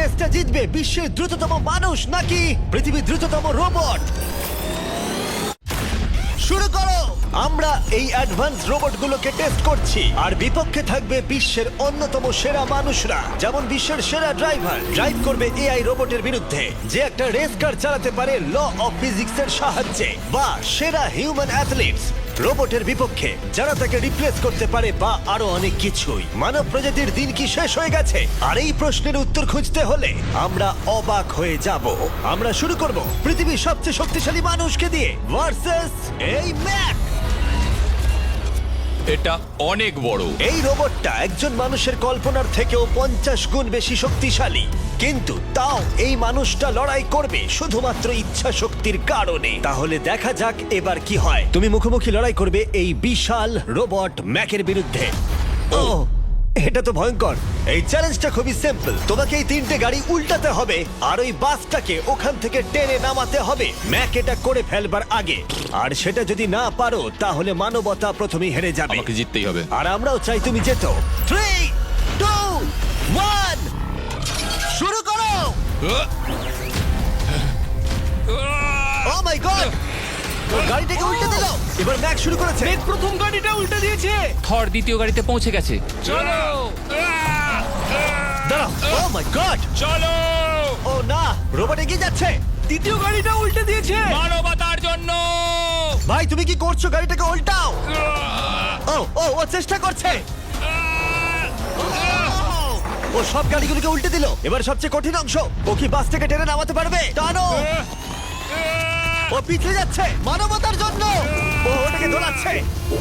রেসটা জিতবে বিশ্বের দ্রুততম মানুষ নাকি পৃথিবীর দ্রুততম রোবট? শুরু করো। আমরা এই অ্যাডভান্স রোবটগুলোকে টেস্ট করছি আর বিপক্ষে থাকবে বিশ্বের অন্যতম সেরা মানুষরা, যেমন বিশ্বের সেরা ড্রাইভার ড্রাইভ করবে এআই রোবটের বিরুদ্ধে যে একটা রেস কার চালাতে পারে ল অফ ফিজিক্সের সাহায্যে, বা সেরা হিউম্যান অ্যাথলিটস রোবটের বিপক্ষে যারা তাকে রিপ্লেস করতে পারে, বা আরো অনেক কিছুই। মানব প্রজাতির দিন কি শেষ হয়ে গেছে? আর এই প্রশ্নের উত্তর খুঁজতে হলে আমরা অবাক হয়ে যাব। আমরা শুরু করব পৃথিবীর সবচেয়ে শক্তিশালী মানুষকে দিয়ে ভার্সেস এই ম্যাক। এটা অনেক বড়। এই রোবটটা একজন মানুষের কল্পনার থেকেও 50 গুণ বেশি শক্তিশালী, কিন্তু তাও এই মানুষটা লড়াই করবে শুধুমাত্র ইচ্ছা শক্তির কারণে। তাহলে দেখা যাক এবার কি হয়। তুমি মুখোমুখি লড়াই করবে এই বিশাল রোবট ম্যাকের বিরুদ্ধে। ও, এটা তো ভয়ঙ্কর। এই চ্যালেঞ্জটা খুবই সিম্পল। তোমাকে এই তিনটে গাড়ি উল্টাতে হবে আর ওই বাসটাকে ওখান থেকে টেনে নামাতে হবে ম্যাক এটা করে ফেলবার আগে। আর সেটা যদি না পারো তাহলে মানবতা প্রথমেই হেরে যাবে। আমাকে জিততেই হবে। আর আমরাও চাই তুমি যেতো। 3, 2, 1 শুরু করো। ও মাই গড, গাড়িটাকে উল্টে দিল। এবার ম্যাক শুরু করেছে। প্রথম গাড়িটা উল্টে দিয়েছে। থর দ্বিতীয় গাড়িতে পৌঁছে গেছে। চলো দাঁড়াও। ও মাই গড, চলো। ও না, রোবট এগিয়ে যাচ্ছে। দ্বিতীয় গাড়িটা উল্টে দিয়েছে। মানবতার জন্য। ভাই তুমি কি করছো? গাড়িটাকে উল্টাও। ও ও ও চেষ্টা করছে। ও সব গাড়িগুলোকে উল্টে দিল। এবার সবচেয়ে কঠিন অংশ, ও কি বাস থেকে টেনে নামাতে পারবে? টানো। ও পিছলে যাচ্ছে মানবতার জন্য। ও ওটাকে দোলাচ্ছে।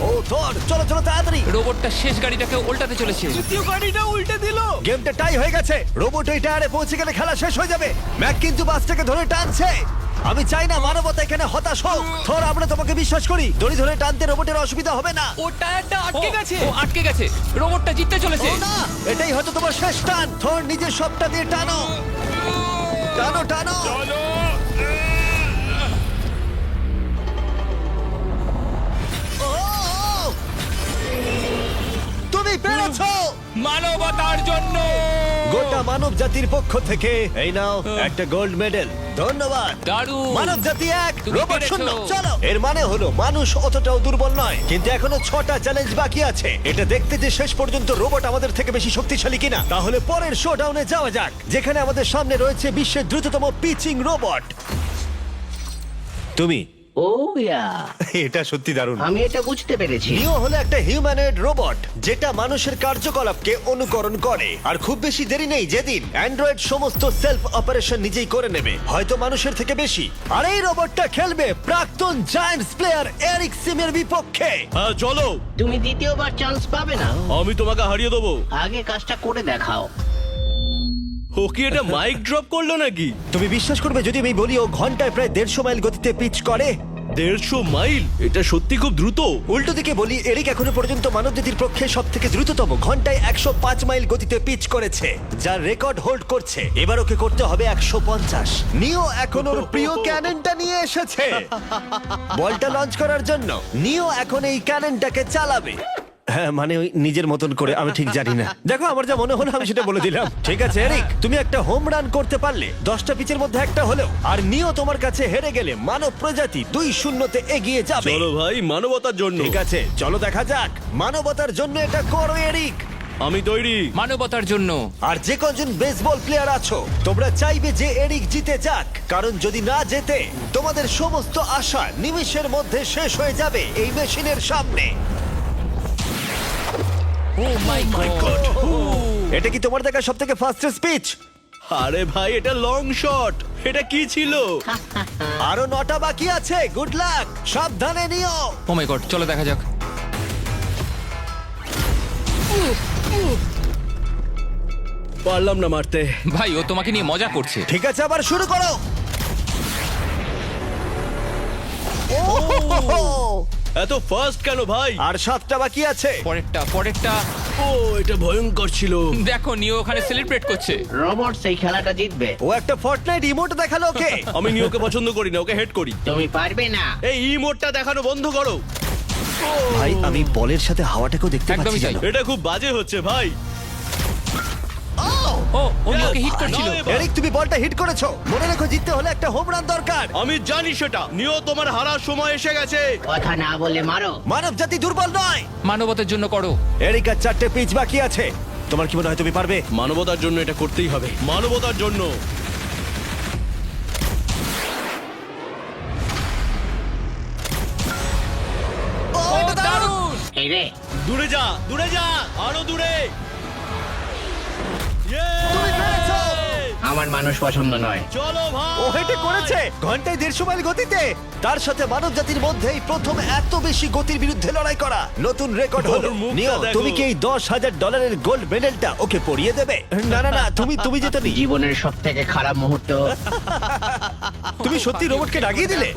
ও ধর, চলো চলো তাড়াতাড়ি। রোবটটা শেষ গাড়িটাকে উল্টাতে চলেছে। দ্বিতীয় গাড়িটা উল্টে দিল। গেমটা টাই হয়ে গেছে। রোবট এই টায়ারে পৌঁছে গেলে খেলা শেষ হয়ে যাবে। ম্যাক কিন্তু বাসটাকে ধরে টানছে। আমি চাই না মানবতা এখানে হতাশ হোক। থর, আমরা তোমাকে বিশ্বাস করি। দড়ি ধরে টানতে রোবটের অসুবিধা হবে না। ও টায়ারটা আটকে গেছে। ও আটকে গেছে। রোবটটা জিততে চলেছে। ও না, এটাই হয়তো তোমার শেষ টান। থর, নিজের সবটা দিয়ে টানো। টানো টানো। চলো। ও, ও। তুমি পেরেছো। মানবতার জন্য। গোটা মানব জাতির পক্ষ থেকে এই নাও একটা গোল্ড মেডেল। ধন্যবাদ। দারুণ। মানব জাতি এক, তুমি রোবট পেরেছো। শূন্য। চলো। এর মানে হলো মানুষ অতটাও দুর্বল নয়, কিন্তু এখনো 6টা চ্যালেঞ্জ বাকি আছে। এটা দেখতে যে শেষ পর্যন্ত রোবট আমাদের থেকে বেশি শক্তিশালী কিনা। তাহলে পরের শোডাউনে যাওয়া যাক, যেখানে আমাদের সামনে রয়েছে বিশ্বের দ্রুততম পিচিং রোবট। তুমি ও ইয়া, এটা সত্যি দারুণ। আমি এটা বুঝতে পেরেছি। নিও হলো একটা হিউম্যানয়েড রোবট যেটা মানুষের কার্যকলাপকে অনুকরণ করে। আর খুব বেশি দেরি নেই যেদিন অ্যান্ড্রয়েড সমস্ত সেলফ অপারেশন নিজেই করে নেবে, হয়তো মানুষের থেকে বেশি। আর এই রোবটটা খেলবে প্রাক্তন জায়ান্টস প্লেয়ার এরিক সিমের বিপক্ষে। হ্যাঁ চলো, তুমি দ্বিতীয়বার চান্স পাবে না। আমি তোমাকে হারিয়ে দেবো। আগে কাজটা করে দেখাও। ও কি এটা মাইক ড্রপ করলো নাকি? তুমি বিশ্বাস করবে যদি আমি বলি ও ঘন্টায় প্রায় 150 মাইল গতিতে পিচ করে? 150 মাইল? এটা সত্যি খুব দ্রুত। উল্টো দিকে বলি, এরিক এখনো পর্যন্ত মানবজাতির পক্ষে সব থেকে দ্রুততম ঘন্টায় 105 মাইল গতিতে পিচ করেছে, যার রেকর্ড হোল্ড করছে। এবার ওকে করতে হবে 150। নিও এখন ওর প্রিয় ক্যাননটা নিয়ে এসেছে বলটা লঞ্চ করার জন্য। নিও এখন এই ক্যাননটাকে চালাবে। হ্যাঁ, মানে ওই নিজের মতন করে, আমি ঠিক জানি না। দেখো, আমার যা মনে হলো আমি সেটা বলে দিলাম। ঠিক আছে এরিক, তুমি একটা হোম রান করতে পারলে 10টা পিচের মধ্যে একটা হলেও, আর নিও তোমার কাছে হেরে গেলে মানব প্রজাতি 2-0 এগিয়ে যাবে। চলো ভাই, মানবতার জন্য। ঠিক আছে, চলো দেখা যাক। মানবতার জন্য এটা করো এরিক। আমি তৈরি। মানবতার জন্য। আর যে কজন বেসবল প্লেয়ার আছো, তোমরা চাইবে যে এরিক জিতে যাক, কারণ যদি না জেতে তোমাদের সমস্ত আশা নিমেষের মধ্যে শেষ হয়ে যাবে এই মেশিনের সামনে। ও মাই গড। এটা কি তোমার দেখা সব থেকে ফাস্টেস্ট পিচ? আরে ভাই, এটা লং শট। এটা কি ছিল? আরো 9টা বাকি আছে। গুড লাক, সাবধানে নিও। ও মাই গড, চলো দেখা যাক। পারলাম না মারতে। ভাই, ও তোমাকে নিয়ে মজা করছে। ঠিক আছে, আবার শুরু করো। এত ফাস্ট কেন ভাই? আর 7টা বাকি আছে। পরেরটা। ও, এটা ভয়ঙ্কর ছিল। দেখো, নিও ওখানে সেলিব্রেট করছে। রোবট সেই খেলাটা জিতবে। ও একটা ফর্টনাইট ইমোট দেখালো ওকে। আমি নিয়োকে পছন্দ করি না, ওকে হেড করি। তুমি পারবে না। এই ইমোটটা দেখানো বন্ধ করো। ভাই, আমি বলের সাথে হাওয়াটাকেও দেখতে একদমই পাচ্ছি তাই। জানো? এটা খুব বাজে হচ্ছে ভাই। ও ও ও নিওকে হিট করছিল। নাও এবার। এরিক তুমি বলটা হিট করেছো, মনে রেখো জিততে হলে একটা হোম রান দরকার। আমি জানি সেটা। নিও, তোমার হারার সময় এসে গেছে। কথা না বলে মারো। মানব জাতি দুর্বল নয়। মানবতার জন্য করো। এরিক আর 4টে পিচ বাকি আছে, তোমার কি মনে হয় তুমি পারবে? মানবতার জন্য এটা করতেই হবে, মানবতার জন্য। ও, ও এটা দারুণ! দারুণ। এই রে, দূরে যা, দূরে যা, আরো দূরে। তুমি পেরেছো! আমার মানুষ পছন্দ নয়। চলো ভাই। ও হেটে করেছে ঘন্টায় 150 মাইল গতিতে। তার সাথে মানব জাতির মধ্যেই প্রথম এত বেশি গতির বিরুদ্ধে লড়াই করা নতুন রেকর্ড হলো। ওর মুখটা নিও, দেখো। তুমি কি এই $10,000 গোল্ড মেডেলটা ওকে পরিয়ে দেবে? না না না, তুমি যেতে নি। জীবনের সব থেকে খারাপ মুহূর্ত। তুমি সত্যি রোবটকে ডাকিয়ে দিলে।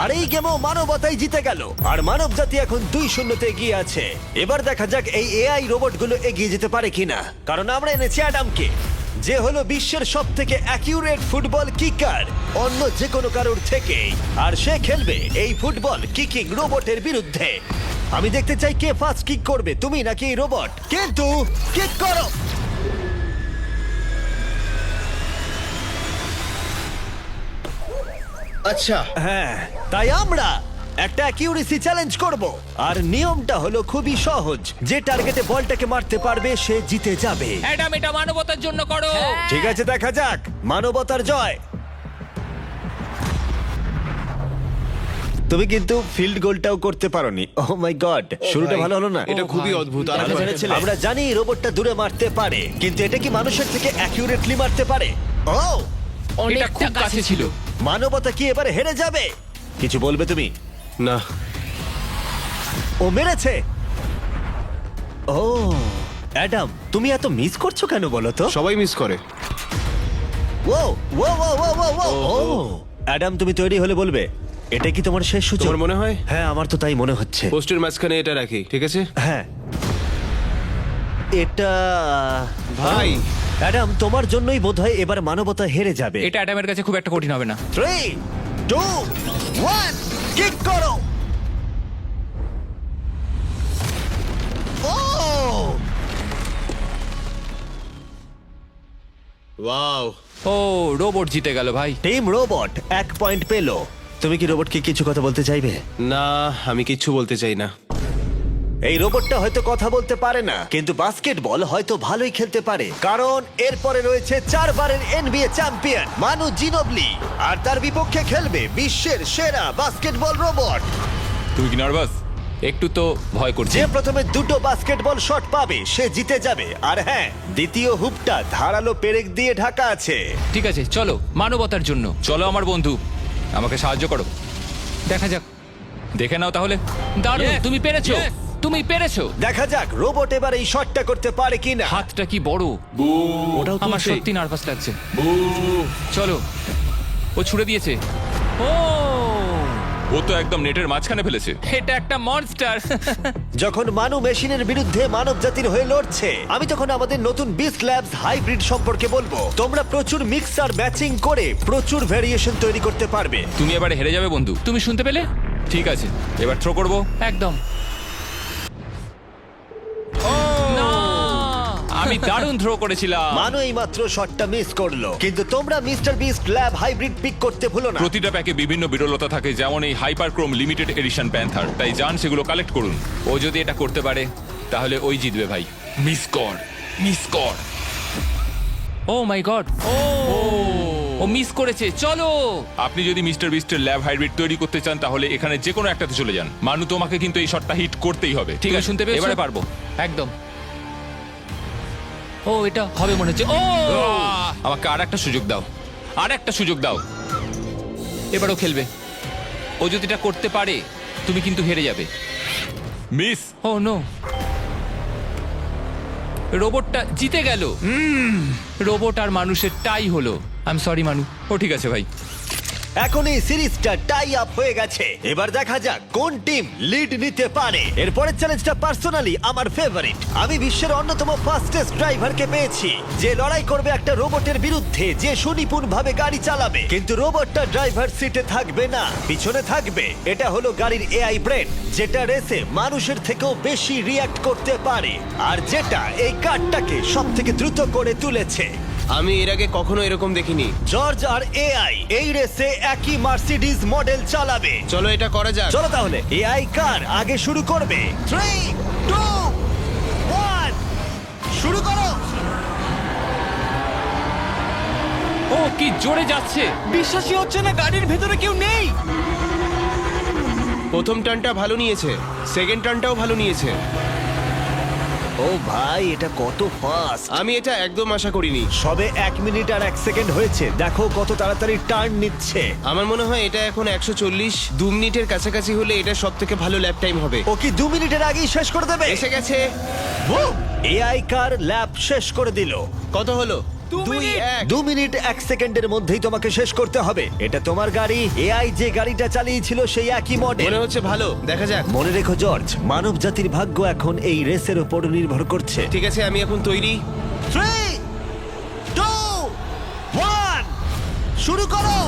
আর এই গেমও মানবতাই জিতে গেল, আর মানব জাতি এখন 2-0 এগিয়ে আছে। এবার দেখা যাক এই এআই রোবটগুলো এগিয়ে যেতে পারে কিনা, কারণ আমরা এনেছি অ্যাডামকে, যে হলো বিশ্বের সব থেকে অ্যাকিউরেট ফুটবল কিকার অন্য যে কোনো কারোর থেকে। আর সে খেলবে এই ফুটবল কিকিং রোবটের বিরুদ্ধে। আমি দেখতে চাই কে ফার্স্ট কিক করবে, তুমি নাকি এই রোবট। কিন্তু কিক করো। আচ্ছা, হ্যাঁ, তাই আমরা একটা অ্যাকিউরেসি চ্যালেঞ্জ করব। আর নিয়মটা হলো খুবই সহজ, যে টার্গেটে বলটাকে মারতে পারবে সে জিতে যাবে। অ্যাডাম, এটা মানবতার জন্য করো। ঠিক আছে, দেখা যাক মানবতার জয়। তুমি কিন্তু ফিল্ড গোলটাও করতে পারোনি। ওহ মাই গড, শুরুটা ভালো হলো না। এটা খুবই অদ্ভুত। আর ভালো ছেড়েছিলে। আমরা জানি রোবটটা দূরে মারতে পারে, কিন্তু এটা কি মানুষের থেকে অ্যাকিউরেটলি মারতে পারে? ও, এটা খুব কাছে ছিল। মানবতা কি এবারে হেরে যাবে? কিছু বলবে তুমি? না, ও মেরেছে। ও অ্যাডাম, তুমি এত মিস করছো কেন বলো তো? সবাই মিস করে। ও ও ও ও ও ও ও অ্যাডাম, তুমি তৈরি হলে বলবে। এটা কি তোমার শেষ সূচক? তোমার মনে হয়? হ্যাঁ, আমার তো তাই মনে হচ্ছে। পোস্টের মাঝখানে এটা রাখি, ঠিক আছে? হ্যাঁ, এটা ভাই। অ্যাডাম, তোমার জন্যই বোধহয় এবার মানবতা হেরে যাবে। এটা অ্যাডামের কাছে খুব একটা কঠিন হবে না। 3, 2, 1, কিক করো। ও, ওয়াও। ও, রোবট জিতে গেল ভাই। টিম রোবট 1 পয়েন্ট পেলো। তুমি কি রোবটকে কিছু কথা বলতে চাইবে? না, আমি কিচ্ছু বলতে চাই না। এই রোবটটা হয়তো কথা বলতে পারে না, কিন্তু বাস্কেটবল হয়তো ভালোই খেলতে পারে, কারণ এরপরে রয়েছে 4 বারের NBA চ্যাম্পিয়ন মানু জিনোবলি, আর তার বিপক্ষে খেলবে বিশ্বের সেরা বাস্কেটবল রোবট। তুমি কি নার্ভাস? একটু তো ভয় করছে। যে প্রথমে 2টো বাস্কেটবল শট পাবে সে জিতে যাবে। আর হ্যাঁ, দ্বিতীয় হুপটা ধারালো পেরেক দিয়ে ঢাকা আছে। ঠিক আছে, চলো মানবতার জন্য। চলো আমার বন্ধু, আমাকে সাহায্য করো। দেখা যাক, দেখে নাও তাহলে। দারুণ, তুমি পেরেছো, তুমি পেরেছো। দেখা যাক রোবট এবার এই শটটা করতে পারে কিনা। হাতটা কি বড়। ওটাও আমার তুলছে। সত্যি নার্ভাস লাগছে। চলো, ও ছুড়ে দিয়েছে। ও, ও তো একদম নেটের মাঝখানে ফেলেছে। এটা একটা মনস্টার। যখন মানু মেশিনের বিরুদ্ধে মানব জাতির হয়ে লড়ছে, আমি তখন আমাদের নতুন বিস্ট ল্যাবস হাইব্রিড সম্পর্কে বলবো। তোমরা প্রচুর মিক্সার ম্যাচিং করে প্রচুর ভেরিয়েশন তৈরি করতে পারবে। তুমি এবারে হেরে যাবে বন্ধু। তুমি শুনতে পেলে? ঠিক আছে, এবার থ্রো করবো। একদম। না, আমি দারুণ থ্রো করেছিলাম। মানু এই মাত্র শটটা মিস করলো, কিন্তু তোমরা Mister Beast lab hybrid pick করতে ভুলো না। প্রতিটা প্যাকে বিভিন্ন বিরলতা থাকে, যেমন এই হাইপারক্রোম লিমিটেড এডিশন প্যান্থার। তাই যান সেগুলো কালেক্ট করুন। ও যদি এটা করতে পারে তাহলে ওই জিতবে ভাই। মিস কর, মিস কর। ও মাই গড, ও মিস করেছে। চলো, আপনি যদি মিস্টার বিস্টের ল্যাব হাইব্রিড তৈরি করতে চান তাহলে এখানে যে কোনো একটাতে চলে যান। মানু, তোমাকে কিন্তু এই শটটা হিট করতেই হবে। ঠিক আছে, শুনতে পেয়েছো? এবারে পারবো। একদম। ও, এটা হবে মনে হচ্ছে। ও, আমাকে আর একটা সুযোগ দাও, আর একটা সুযোগ দাও। এবারও খেলবে। ও যদি এটা করতে পারে তুমি কিন্তু হেরে যাবে। মিস। ও নো, রোবটটা জিতে গেল। রোবট আর মানুষের টাই হলো। আই এম সরি মানু। ও ঠিক আছে ভাই। এখন এই সিরিজটা টাই আপ হয়ে গেছে। এবার দেখা যাক কোন টিম লিড নিতে পারে। এরপরের চ্যালেঞ্জটা পার্সোনালি আমার ফেভারিট। আমি বিশ্বের অন্যতম ফাস্টেস্ট ড্রাইভারকে পেয়েছি, যে লড়াই করবে একটা রোবটের বিরুদ্ধে, যে সুনিপুণ ভাবে গাড়ি চালাবে। কিন্তু রোবটটা ড্রাইভার সিটে থাকবে না, পিছনে থাকবে। এটা হলো গাড়ির এআই ব্রেন, যেটা রেসে মানুষের থেকেও বেশি রিয়্যাক্ট করতে পারে, আর যেটা এই কারটাকে সব থেকে দ্রুত করে তুলেছে। আমি এর আগে কখনো এরকম দেখিনি। জর্জ আর এআই এই রেসে একই মার্সিডিজ মডেল চালাবে। চলো এটা করা যাক। চলো তাহলে এআই কার আগে শুরু করবে। 3, 2, 1 শুরু করো। ও কি জোরে যাচ্ছে! বিশ্বাসই হচ্ছে না গাড়ির ভেতরে কেউ নেই। প্রথম টার্নটা ভালো নিয়েছে, সেকেন্ড টার্নটাও ভালো নিয়েছে। ও ভাই, এটা কত ফাস্ট! আমি এটা একদম আশা করিনি। সবে 1 মিনিট আর 1 সেকেন্ড হয়েছে, দেখো কত তাড়াতাড়ি টার্ন নিচ্ছে। আমার মনে হয় এটা এখন 140, 2 মিনিটের কাছাকাছি হলে এটা সব থেকে ভালো ল্যাপ টাইম হবে। ও কি 2 মিনিটের আগেই শেষ করে দেবে? এসে গেছে। এআই কার ল্যাব শেষ করে দিল। কত হলো? 2 মিনিট। 2 মিনিট 1 সেকেন্ডের মধ্যেই তোমাকে শেষ করতে হবে। এটা তোমার গাড়ি। এআই যে গাড়িটা চালিয়েছিল সেই একই মডেল। মনে হচ্ছে ভালো, দেখা যাক। মনে রেখো জর্জ, মানব জাতির ভাগ্য এখন এই রেসের উপর নির্ভর করছে। ঠিক আছে, আমি এখন তৈরি। 3, 2, 1 শুরু করো।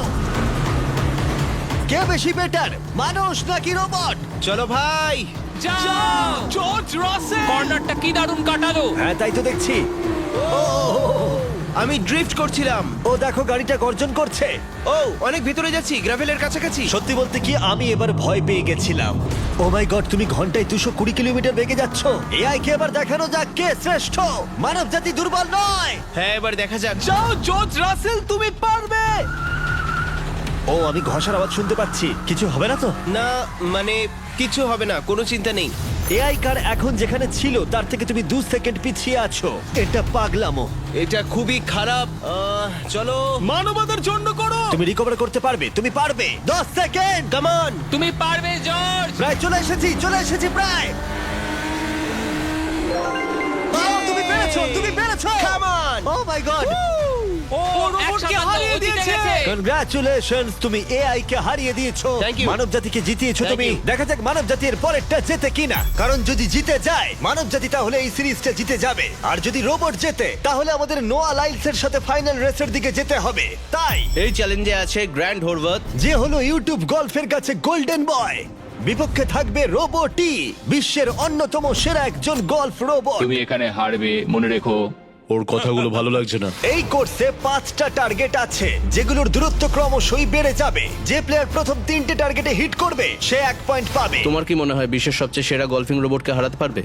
কে বেশি বেটার, মানুষ নাকি রোবট? চলো ভাই। যাও! জর্জ রাসেল। কর্নারটা কি দারুণ কাটালো! হ্যাঁ, তাই তো দেখছি। আমি ড্রিফট করছিলাম। ও দেখো, গাড়িটা গর্জন করছে। ও অনেক ভিতরে যাচ্ছি, গ্রাভেলের কাছাকাছি। সত্যি বলতে কি, আমি এবার ভয় পেয়ে গেছিলাম। ও মাই গড, তুমি ঘন্টায় 220 কিলোমিটার বেগে যাচ্ছ। এআই কে এবার দেখানো যাক কে শ্রেষ্ঠ। মানব জাতি দুর্বল নয়। হ্যাঁ, এবার দেখা যাক। যাও জর্জ রাসেল, তুমি পারবে। ও, আমি ঘষার আওয়াজ শুনতে পাচ্ছি। কিছু হবে না তো? না, মানে কিছু হবে না, কোনো চিন্তা নেই। এআই কার এখন যেখানে ছিল তার থেকে তুমি 2 সেকেন্ড পিছিয়ে আছো। এটা পাগলামো। এটা খুবই খারাপ। চলো। মানবতার জন্য করো। তুমি রিকভার করতে পারবে, তুমি পারবে। 10 সেকেন্ড, কাম অন। তুমি পারবে জর্জ! প্রায় চলে এসেছি প্রায়। ও, তুমি পেরেছো, তুমি পেরেছো। Come on! Oh my god, ও রোবটকে হারিয়ে দিয়েছে। কনগ্রাচুলেশনস, তুমি এআই কে হারিয়ে দিয়েছো। Thank you. মানব জাতিকে জিতিয়েছো Thank তুমি। you. দেখা যাক মানব জাতির পরেরটা জেতে কিনা। কারণ যদি জিতে যায় মানব জাতি, তাহলে এই সিরিজটা জিতে যাবে। আর যদি রোবট জেতে, তাহলে আমাদের নোয়া লাইলসের সাথে ফাইনাল রেসের দিকে যেতে হবে। তাই এই চ্যালেঞ্জে আছে গ্র্যান্ড হোরভাত। যে হলো ইউটিউব গল্ফের কাছে গোল্ডেন বয়, বিপক্ষে থাকবে রোবটই, বিশ্বের অন্যতম সেরা একজন গল্ফ রোবট। তুমি এখানে হারবে, মনে রেখো। ওর কথাগুলো ভালো লাগছে না। এই কোর্সে 5টা টার্গেট আছে, যেগুলোর দূরত্ব ক্রমশই বেড়ে যাবে। যে প্লেয়ার প্রথম 3টে টার্গেটে হিট করবে সে 1 পয়েন্ট পাবে। তোমার কি মনে হয় বিশ্বের সবচেয়ে সেরা গলফিং রোবটকে হারাতে পারবে?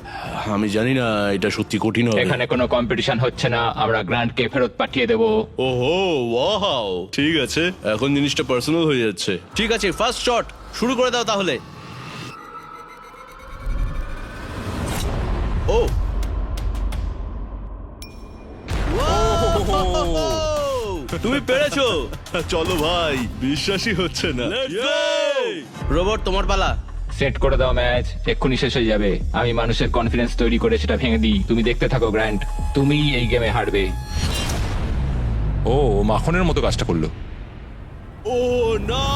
আমি জানি না, এটা সত্যি কঠিন হবে। এখানে কোনো কম্পিটিশন হচ্ছে না, আমরা গ্র্যান্ডকে ফেরত পাঠিয়ে দেবো। ওহো, ওয়াও, ঠিক আছে, এখন জিনিসটা পার্সোনাল হয়ে যাচ্ছে। ঠিক আছে, ফার্স্ট শট শুরু করে দাও তাহলে। ও তুমি পেরেছো। চলো ভাই, বিশ্বাসই হচ্ছে না। রোবট, তোমার পালা। সেট করে দাও ম্যাচ, এক্ষুনি শেষ হয়ে যাবে। আমি মানুষের কনফিডেন্স তৈরি করে সেটা ভেঙে দিই। তুমি দেখতে থাকো গ্র্যান্ড, তুমি এই গেমে হারবে। ও মাখনের মতো কাজটা করলো। ও না!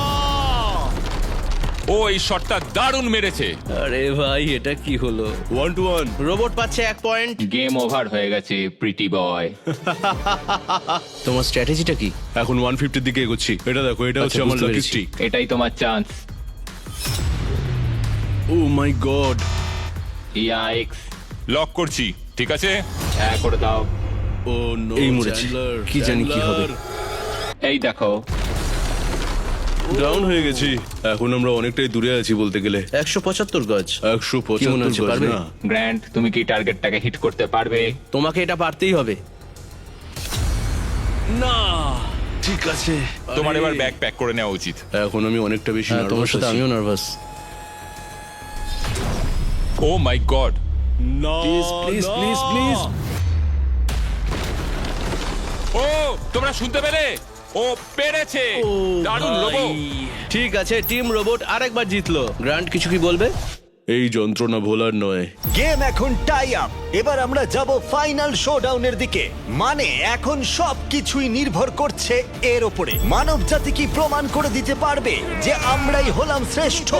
ও এই শটটা দারুণ মেরেছে। আরে ভাই, এটা কি হলো? 1-1। রোবট পাচ্ছে 1 পয়েন্ট। গেম ওভার হয়ে গেছে, প্রিটি বয়। তোমার স্ট্র্যাটেজিটা কি? এখন 150 দিকে এগোচ্ছি। এটা দেখো, এটা হচ্ছে আচ্ছা, আমার বুঝতে লাকি পেরেছি। স্ট্রিক। এটাই তোমার chance. O my god! Yikes! Lock করছি, ঠিক আছে? হ্যাঁ, করে দাও। ও নো, এই মরেছে। কি জানি কি হবে। এই দেখো, ডাউন হয়ে গেছি। এখন আমরা অনেকটাই দূরে আছি বলতে গেলে। 175 গজ। 175 মনে হচ্ছে, গজ পারবে? না। গ্র্যান্ড, তুমি কি টার্গেটটাকে হিট করতে পারবে? তোমাকে এটা পারতেই হবে। না, ঠিক আছে। তোমার আরে, এবার ব্যাগ প্যাক করে নেওয়া উচিত। এখন আমি অনেকটা বেশি হ্যাঁ, তোমার নার্ভাস সাথে আছি। আমিও নার্ভাস। O my god! না, Please, please, না। please, please. ও তোমরা শুনতে পেলে? ও পেরেছে! দারুণ রোবো। ঠিক আছে, টিম রোবট আরেকবার জিতলো। গ্র্যান্ড, কিছু কি বলবে? এই যন্ত্রণা ভোলার নয়। গেম এখন টাই আপ। এবার আমরা যাব ফাইনাল শোডাউনের দিকে। মানে এখন সবকিছুই নির্ভর করছে এর উপরে। মানব জাতি কি প্রমাণ করে দিতে পারবে যে আমরাই হলাম শ্রেষ্ঠ,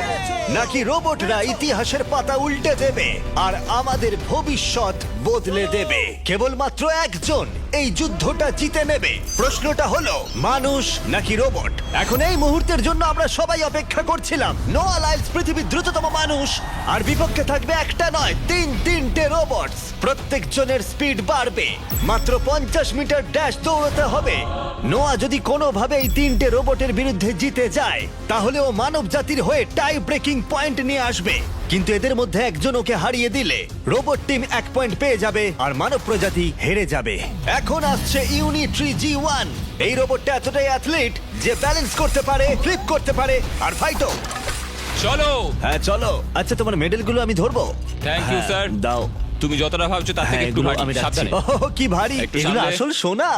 নাকি রোবটরা ইতিহাসের পাতা উল্টে দেবে আর আমাদের ভবিষ্যৎ বদলে দেবে? কেবলমাত্র একজন এই যুদ্ধটা জিতে নেবে। প্রশ্নটা হলো মানুষ নাকি রোবট। এখন এই মুহূর্তের জন্য আমরা সবাই অপেক্ষা করছিলাম। নোয়া লাইলস পৃথিবীর দ্রুততম মানুষ, আর বিপক্ষে থাকবে একটা নয় 3টে রোবটস। প্রত্যেক জনের স্পিড বাড়বে। মাত্র 50 মিটার ড্যাশ দৌড়াতে হবে। নোয়া যদি কোনোভাবে এই তিনটে রোবটের বিরুদ্ধে জিতে যায় তাহলে ও মানব জাতির হয়ে টাই ব্রেকিং পয়েন্ট নিয়ে আসবে। কিন্তু এদের মধ্যে একজন ওকে হারিয়ে দিলে রোবট টিম 1 পয়েন্ট পেয়ে যাবে আর মানব প্রজাতি হেরে যাবে। এখন আসছে ইউনিট্রি G1। এই রোবটটা এতটাই অ্যাথলিট যে ব্যালেন্স করতে পারে, ফ্লিপ করতে পারে আর ফাইটও। চলো। হ্যাঁ চলো। আচ্ছা তোমার মেডেলগুলো আমি ধরবো? Thank you, হ্যাঁ, sir. দাও। তুমি যতটা ভাবছো তার থেকে হ্যাঁ, একটু এগুলো ভারী। আমি রাখছি। সাবধানে। ওহ, কি ভারী। একটু এগুলো সামলে। আসল সোনা।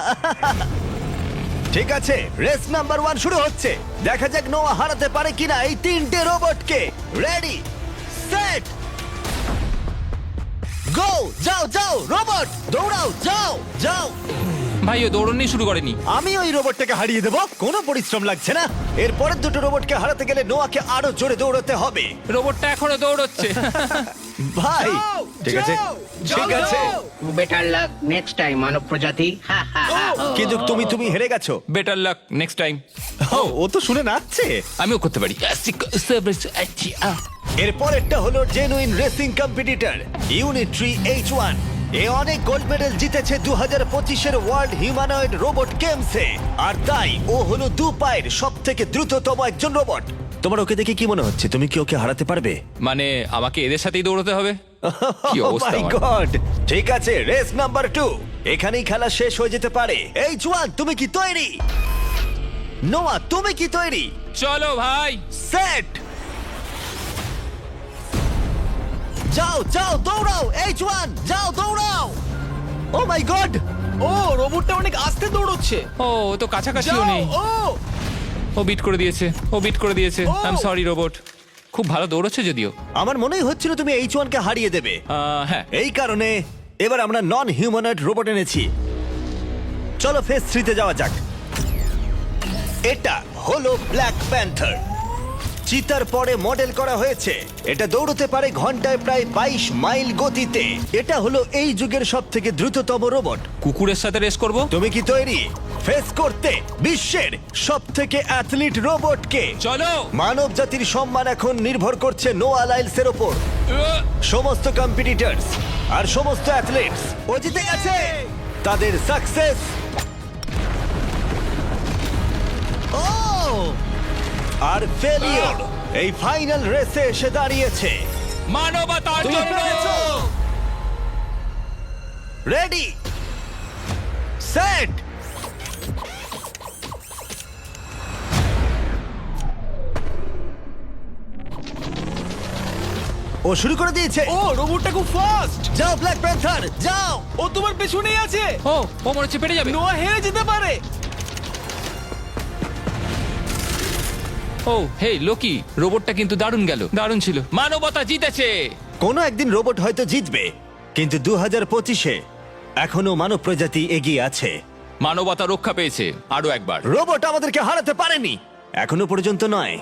ঠিক আছে, রেস নাম্বার 1 শুরু হচ্ছে। দেখা যাক নোয়া হারাতে পারে কিনা এই তিনটে রোবটকে। রেডি, সেট, গো! যাও যাও রোবট, দৌড়াও, যাও যাও। ভাই ও দৌড়নি শুরু করেনি। আমি ওই রোবটটাকে হারিয়ে দেবো, কোনো পরিশ্রম লাগছে না। এরপরের দুটো রোবটকে হারাতে গেলে নোয়াকে আরো জোরে দৌড়াতে হবে। রোবটটা এখনো দৌড়চ্ছে। ভাই যাও, ঠিক আছে, যাও, ঠিক যাও, আছে। যাও। বেটার লাক নেক্সট টাইম মানব প্রজাতি। হা, হা, হা। কিন্তু তুমি হেরে গেছো। Better luck next time. ও তো শুনে নাচছে। আমিও করতে পারি। এর পরেরটা হলো genuine racing competitor Unitree H1। এ অনেক গোল্ড মেডেল জিতেছে 2025-এর ওয়ার্ল্ড হিউম্যানয়েড রোবট গেমসে। আর তাই ও হলো 2 পায়ের সব থেকে দ্রুততম একজন রোবট। তোমার ওকে দেখে কি মনে হচ্ছে? তুমি কি ওকে হারাতে পারবে? মানে আমাকে এদের সাথেই দৌড়তে হবে? কি অবস্থা Oh my আমার। God! ঠিক আছে, রেস নাম্বার 2। এখানেই খেলা শেষ হয়ে যেতে পারে। H1 তুমি কি তৈরি? নোয়া তুমি কি তৈরি? চলো ভাই। সেট, যাও যাও দৌড়াও। H1 যাও দৌড়াও। ও মাই গড! ও রোবটটা অনেক আস্তে দৌড়চ্ছে। ও ও তো কাছাকাছিও যাও, নেই। ও বিট করে দিয়েছে, ও বিট করে দিয়েছে। Oh! I am sorry robot. খুব ভালো দৌড়চ্ছে যদিও। আমার মনেই হচ্ছিল তুমি H1 কে হারিয়ে দেবে। হ্যাঁ। এই কারণে এবার আমরা নন হিউম্যানয়েড রোবট এনেছি। চলো ফেজ 3 তে যাওয়া যাক। এটা হলো ব্ল্যাক প্যান্থার। চিতার পরে মডেল করা হয়েছে। এটা দৌড়তে পারে ঘন্টায় প্রায় 22 মাইল গতিতে। এটা হলো এই যুগের সবথেকে দ্রুততম রোবট। কুকুরের সাথে রেস করব। তুমি কি তৈরি ফেস করতে বিশ্বের সবথেকে অ্যাথলিট রোবটকে? চলো। মানব জাতির সম্মান এখন নির্ভর করছে নোয়া লাইলসের ওপর। সমস্ত কম্পিটিটরস আর সমস্ত অ্যাথলিটস ও জিতে গেছে। তাদের সাকসেস ও আর ফেলিওর এই ফাইনাল রেসে এসে দাঁড়িয়েছে। মানবতার তুমি জন্য। পেরেছো। রেডি, সেট, ও শুরু করে দিয়েছে। ও রোবটটা খুব ফাস্ট। যাও ব্ল্যাক প্যান্থার যাও। ও তোমার পেছনেই আছে। ও ও মনে হচ্ছে পেরে যাবে। নোয়া হেরে যেতে পারে। ও হেই লোকি, রোবটটা কিন্তু দারুণ গেল, দারুণ ছিল। মানবতা জিতেছে। কোনো একদিন রোবট হয়তো জিতবে, কিন্তু 2025-এ এখনো মানব প্রজাতি এগিয়ে আছে। মানবতা রক্ষা পেয়েছে আরো একবার। রোবট আমাদেরকে হারাতে পারেনি এখনো পর্যন্ত নয়।